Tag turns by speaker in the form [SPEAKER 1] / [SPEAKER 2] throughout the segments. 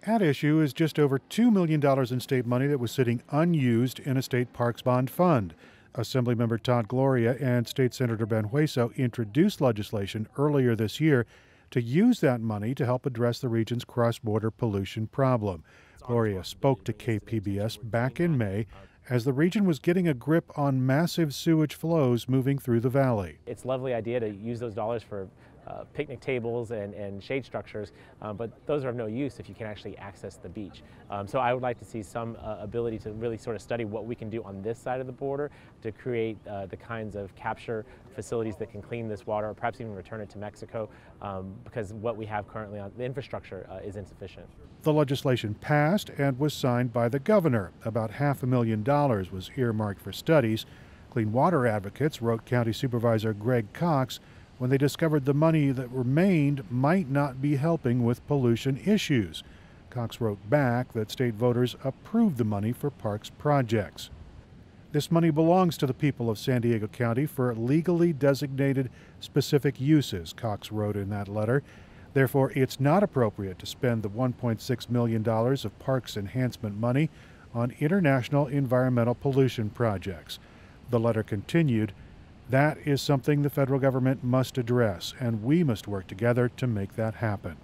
[SPEAKER 1] At issue is just over $2 million in state money that was sitting unused in a state parks bond fund. Assemblymember Todd Gloria and State Senator Ben Hueso introduced legislation earlier this year to use that money to help address the region's cross-border pollution problem. Gloria spoke to KPBS back in May as the region was getting a grip on massive sewage flows moving through the valley.
[SPEAKER 2] It's a lovely idea to use those dollars for picnic tables and shade structures, but those are of no use if you can actually access the beach. So I would like to see some ability to really sort of study what we can do on this side of the border to create the kinds of capture facilities that can clean this water, or perhaps even return it to Mexico, because what we have currently on the infrastructure is insufficient.
[SPEAKER 1] The legislation passed and was signed by the governor. About $500,000 was earmarked for studies. Clean water advocates wrote County Supervisor Greg Cox when they discovered the money that remained might not be helping with pollution issues. Cox wrote back that state voters approved the money for parks projects. This money belongs to the people of San Diego County for legally designated specific uses, Cox wrote in that letter. Therefore, it's not appropriate to spend the $1.6 million of parks enhancement money on international environmental pollution projects. The letter continued, "That is something the federal government must address, and we must work together to make that happen."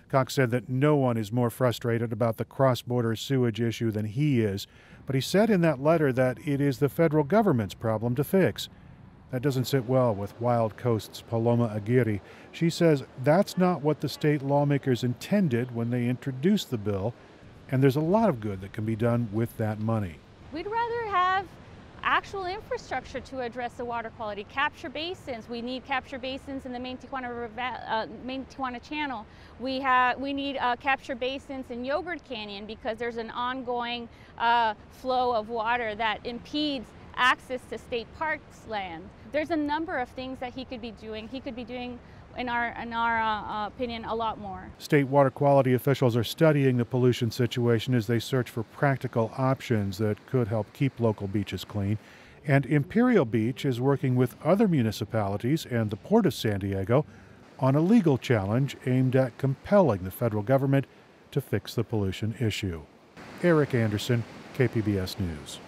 [SPEAKER 1] Cox said that no one is more frustrated about the cross-border sewage issue than he is, but he said in that letter that it is the federal government's problem to fix. That doesn't sit well with Wild Coast's Paloma Aguirre. She says that's not what the state lawmakers intended when they introduced the bill, and there's a lot of good that can be done with that money.
[SPEAKER 3] We'd rather have actual infrastructure to address the water quality. Capture basins. We need capture basins in the main Tijuana River main Tijuana Channel. We need capture basins in Yogurt Canyon because there's an ongoing flow of water that impedes access to state parks land. There's a number of things that he could be doing. He could be doing, in our opinion, a lot more.
[SPEAKER 1] State water quality officials are studying the pollution situation as they search for practical options that could help keep local beaches clean. And Imperial Beach is working with other municipalities and the Port of San Diego on a legal challenge aimed at compelling the federal government to fix the pollution issue. Erik Anderson, KPBS News.